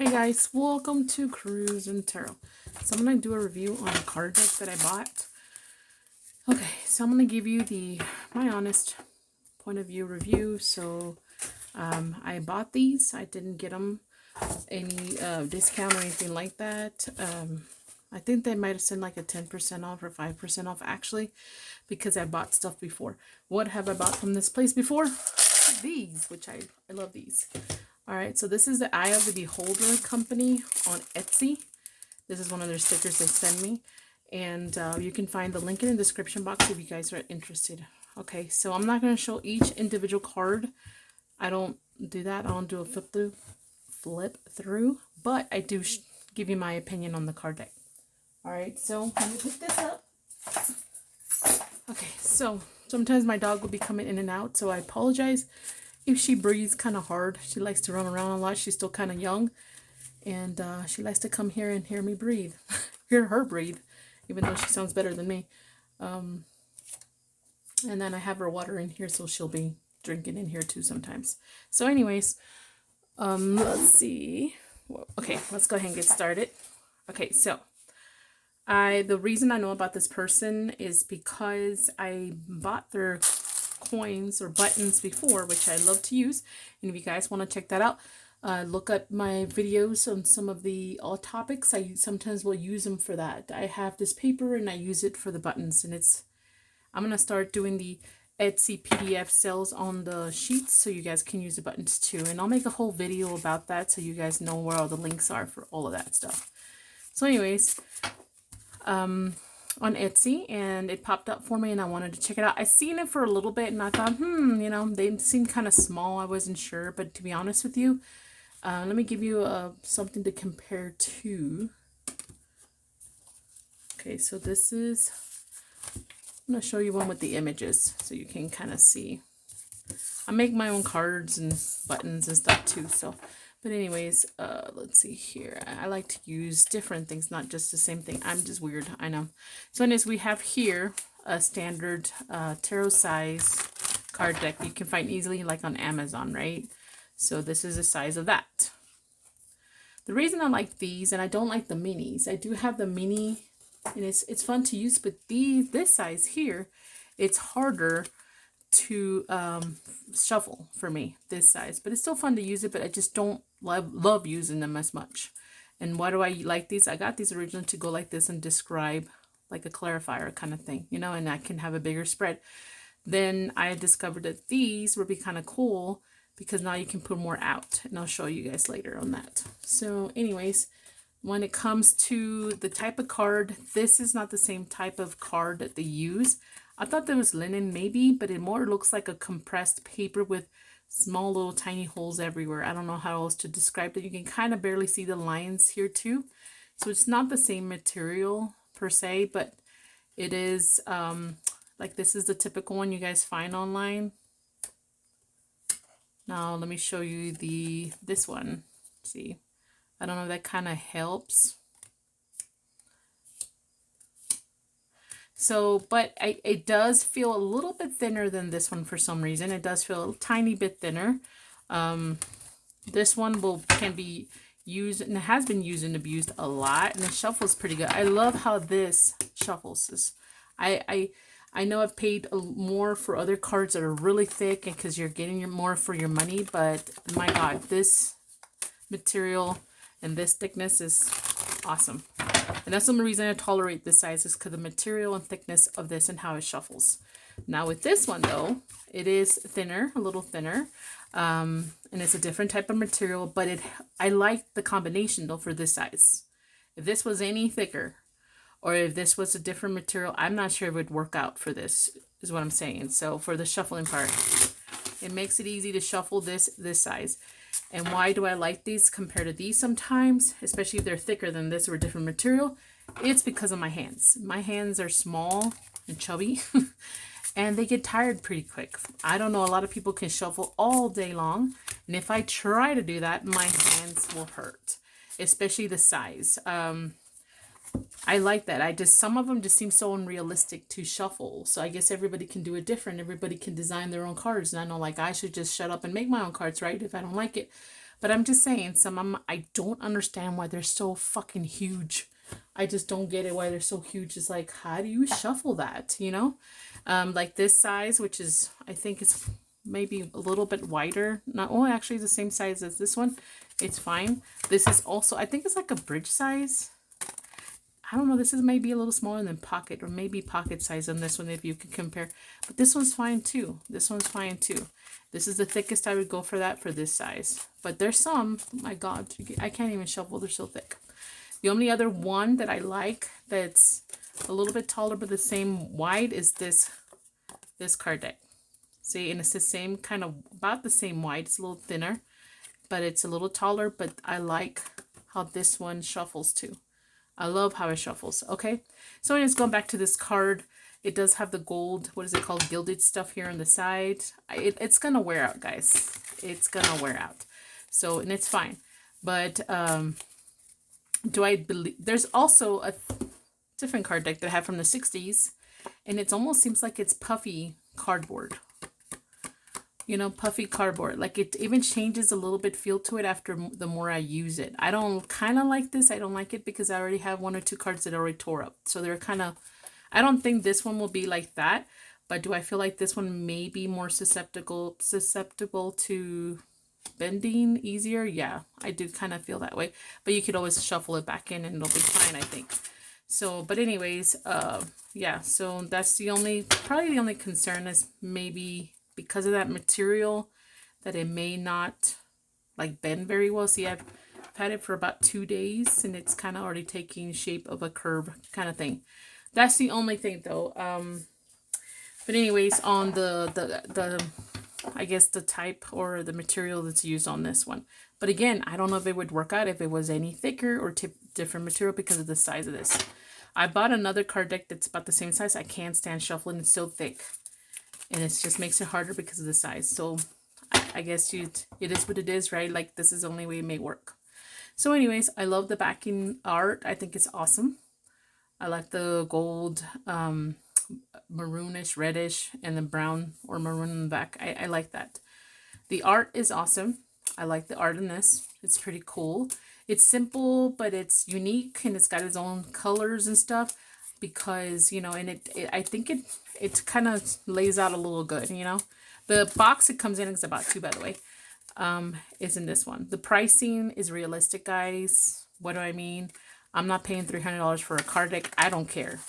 Hey guys, welcome to Cruise and Tarot. So I'm going to do a review on a card deck that I bought. Okay, so I'm going to give you my honest point of view review. So I bought these. I didn't get them any discount or anything like that. I think they might have sent like a 10% off or 5% off actually, because I bought stuff before. What have I bought from this place before? These, which I love these. Alright, so this is the Eye of the Beholder company on Etsy. This is one of their stickers they send me. And you can find the link in the description box if you guys are interested. Okay, so I'm not going to show each individual card. I don't do that. I don't do a flip through. But I do give you my opinion on the card deck. Alright, so let me pick this up. Okay, so sometimes my dog will be coming in and out. So I apologize if she breathes kind of hard. She likes to run around a lot. She's still kind of young. And she likes to come here and hear me breathe. Hear her breathe. Even though she sounds better than me. And then I have her water in here. So she'll be drinking in here too sometimes. So anyways. Let's see. Okay, let's go ahead and get started. Okay, so. The reason I know about this person is because I bought their coins or buttons before, which I love to use. And if you guys want to check that out, look up my videos on some of the all topics. I sometimes will use them for that. I have this paper and I use it for the buttons, and I'm gonna start doing the Etsy PDF sales on the sheets so you guys can use the buttons too. And I'll make a whole video about that so you guys know where all the links are for all of that stuff. So anyways, on Etsy, and it popped up for me and I wanted to check it out. I seen it for a little bit and I thought, you know, they seem kind of small. I wasn't sure, but to be honest with you, let me give you something to compare to. Okay, so this is, I'm going to show you one with the images so you can kind of see. I make my own cards and buttons and stuff too, so. But anyways, let's see here. I like to use different things, not just the same thing. I'm just weird, I know. So anyways, we have here a standard tarot size card deck you can find easily like on Amazon, right? So this is the size of that. The reason I like these, and I don't like the minis. I do have the mini, and it's fun to use, but this size here, it's harder to shuffle for me, this size, but it's still fun to use it, but I just don't love using them as much. And why do I like these? I got these originally to go like this and describe like a clarifier kind of thing, you know, and I can have a bigger spread. Then I discovered that these would be kind of cool because now you can put more out, and I'll show you guys later on that. So anyways, when it comes to the type of card, this is not the same type of card that they use. I thought there was linen maybe, but it more looks like a compressed paper with small little tiny holes everywhere. I don't know how else to describe it. You can kind of barely see the lines here too. So it's not the same material per se, but it is like this is the typical one you guys find online. Now let me show you this one. See, I don't know if that kind of helps. So, but it does feel a little bit thinner than this one for some reason. It does feel a tiny bit thinner. This one can be used, and it has been used and abused a lot, and it shuffles pretty good. I love how this shuffles. I know I've paid more for other cards that are really thick, and because you're getting more for your money, but my God, this material and this thickness is awesome. And that's the only reason I tolerate this size, is because the material and thickness of this and how it shuffles. Now with this one though, it is thinner, a little thinner. And it's a different type of material, but I like the combination though for this size. If this was any thicker, or if this was a different material, I'm not sure it would work out for this, is what I'm saying. So for the shuffling part, it makes it easy to shuffle this size. And why do I like these compared to these sometimes, especially if they're thicker than this or a different material? It's because of my hands. My hands are small and chubby and they get tired pretty quick. I don't know, a lot of people can shuffle all day long, and if I try to do that, my hands will hurt, especially the size. I like that. Some of them just seem so unrealistic to shuffle. So I guess everybody can do it different. Everybody can design their own cards. And I know, like, I should just shut up and make my own cards, right? If I don't like it. But I'm just saying, some of them, I don't understand why they're so fucking huge. I just don't get it why they're so huge. It's like, how do you shuffle that, you know? Like this size, which is, I think it's maybe a little bit wider. Not, oh, actually the same size as this one. It's fine. This is also, I think it's like a bridge size. I don't know, this is maybe a little smaller than pocket, or maybe pocket size on this one if you can compare. But this one's fine too. This one's fine too. This is the thickest I would go for that for this size. But there's some, oh my God, I can't even shuffle, they're so thick. The only other one that I like that's a little bit taller but the same wide is this card deck. See, and it's the same kind of, about the same wide. It's a little thinner, but it's a little taller, but I like how this one shuffles too. I love how it shuffles. Okay, so anyways, going back to this card, it does have the gold, what is it called, gilded stuff here on the side. It's gonna wear out, guys. It's gonna wear out. So, and it's fine. But do I believe there's also a different card deck that I have from the 60s, and it almost seems like it's puffy cardboard. You know, puffy cardboard. Like it even changes a little bit feel to it after the more I use it. I don't kind of like this. I don't like it because I already have one or two cards that already tore up. So they're kind of, I don't think this one will be like that. But do I feel like this one may be more susceptible to bending easier? Yeah, I do kind of feel that way. But you could always shuffle it back in and it'll be fine, I think. So, but anyways, yeah, so that's the only, probably the only concern is maybe because of that material that it may not like bend very well. See, I've had it for about 2 days and it's kind of already taking shape of a curve kind of thing. That's the only thing though. But anyways, on the I guess the type or the material that's used on this one. But again, I don't know if it would work out if it was any thicker or different material because of the size of this. I bought another card deck that's about the same size. I can't stand shuffling. It's so thick. And it just makes it harder because of the size. So I guess it is what it is, right? Like this is the only way it may work. So anyways, I love the backing art. I think it's awesome. I like the gold, maroonish, reddish, and the brown or maroon in the back. I like that. The art is awesome. I like the art in this. It's pretty cool. It's simple, but it's unique and it's got its own colors and stuff because, you know, and I think it kind of lays out a little good, you know. The box it comes in is about $2, by the way, is in this one. The pricing is realistic, guys. What do I mean? I'm not paying $300 for a card deck. I don't care.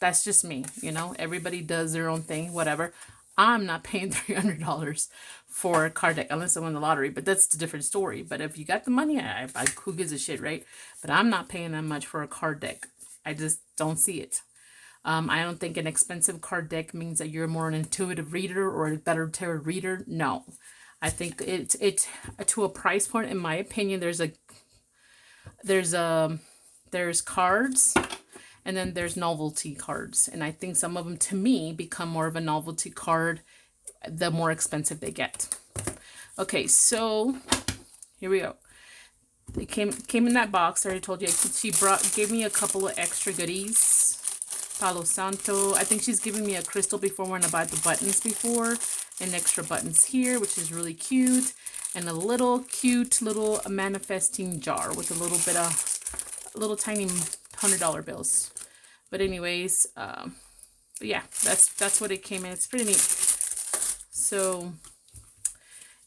That's just me, you know. Everybody does their own thing, whatever. I'm not paying $300 for a card deck unless I win the lottery, but that's a different story. But if you got the money, who gives a shit, right? But I'm not paying that much for a card deck. I just don't see it. I don't think an expensive card deck means that you're more an intuitive reader or a better tarot reader. No, I think it's to a price point. In my opinion, there's cards, and then there's novelty cards, and I think some of them to me become more of a novelty card the more expensive they get. Okay, so here we go. It came in that box. I already told you. She gave me a couple of extra goodies. Palo Santo. I think she's giving me a crystal before when I bought the buttons before. And extra buttons here, which is really cute. And a little cute little manifesting jar with a little bit of little tiny $100 bills. But anyways, but yeah, that's what it came in. It's pretty neat. So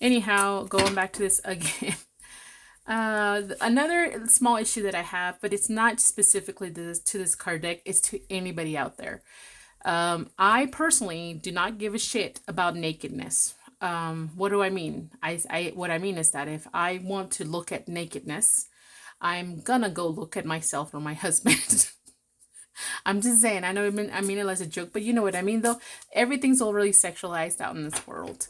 anyhow, going back to this again. Another small issue that I have, but it's not specifically to this card deck, it's to anybody out there. I personally do not give a shit about nakedness. What do I mean? What I mean is that if I want to look at nakedness, I'm gonna go look at myself or my husband. I'm just saying, I know I mean it as a joke, but you know what I mean though. Everything's already sexualized out in this world.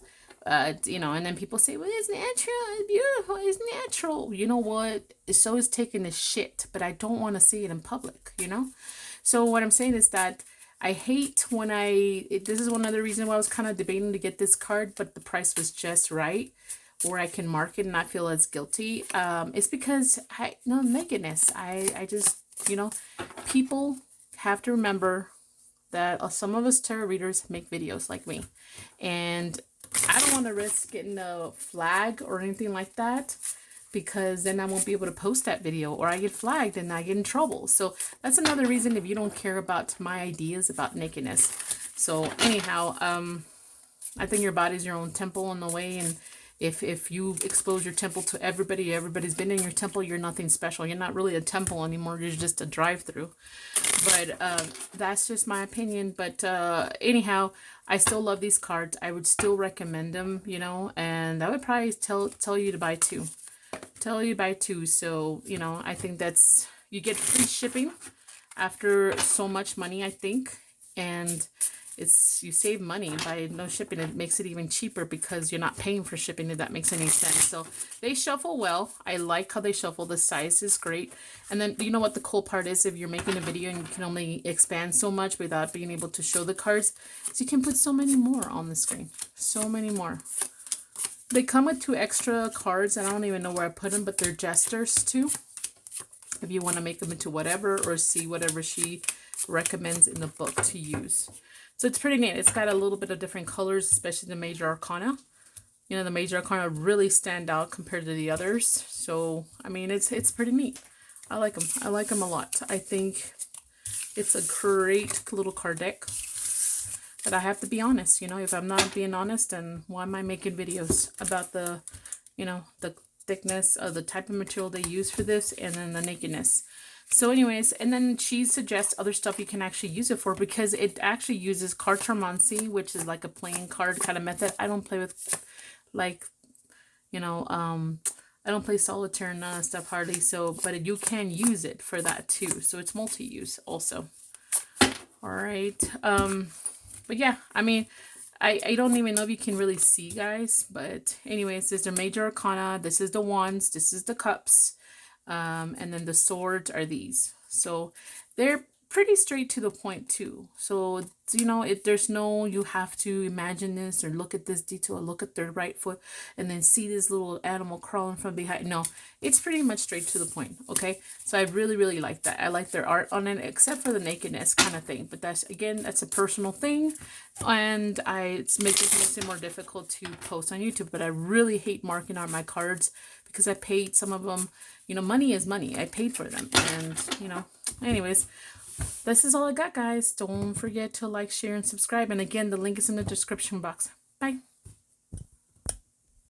You know, and then people say, well, it's natural, it's beautiful, it's natural. You know what? So is taking a shit, but I don't want to see it in public, you know? So what I'm saying is that I hate when this is one other reason why I was kind of debating to get this card, but the price was just right, where I can mark it and not feel as guilty. It's because nakedness. I just, you know, people have to remember that some of us tarot readers make videos like me. And I don't want to risk getting a flag or anything like that because then I won't be able to post that video, or I get flagged and I get in trouble. So that's another reason if you don't care about my ideas about nakedness. So anyhow, I think your body's your own temple in a way, and if you expose your temple to everybody, everybody's been in your temple, you're nothing special. You're not really a temple anymore. You're just a drive-through. But that's just my opinion. But anyhow, I still love these cards. I would still recommend them, you know, and I would probably tell you to buy two. Tell you to buy two. So, you know, I think that's, you get free shipping after so much money, I think. And you save money by no shipping. It makes it even cheaper because you're not paying for shipping, if that makes any sense. So they shuffle well. I like how they shuffle. The size is great. And then you know what the cool part is, if you're making a video and you can only expand so much without being able to show the cards, is you can put so many more on the screen. So many more. They come with 2 extra cards, and I don't even know where I put them, but they're gestures too. If you want to make them into whatever, or see whatever she recommends in the book to use. So it's pretty neat. It's got a little bit of different colors, especially the major arcana. You know, the major arcana really stand out compared to the others. So, I mean, it's pretty neat. I like them. I like them a lot. I think it's a great little card deck. But I have to be honest, you know, if I'm not being honest, then why am I making videos about the, you know, the thickness of the type of material they use for this, and then the nakedness. So anyways, and then she suggests other stuff you can actually use it for, because it actually uses cartomancy, which is like a playing card kind of method. I don't play with, like, you know, I don't play solitaire and none of stuff hardly. So, but you can use it for that too. So it's multi-use also. All right. But yeah, I mean, I don't even know if you can really see, guys. But anyways, this is the major arcana. This is the wands. This is the cups. And then the swords are these. So they're pretty straight to the point too. So, you know, if there's no, you have to imagine this or look at this detail, or look at their right foot and then see this little animal crawling from behind. No, it's pretty much straight to the point. Okay. So I really, really like that. I like their art on it, except for the nakedness kind of thing. But that's, again, that's a personal thing. And it makes it more difficult to post on YouTube. But I really hate marking out my cards because I paid some of them. You know, money is money. I paid for them. And, you know, anyways, this is all I got, guys. Don't forget to like, share, and subscribe. And again, the link is in the description box.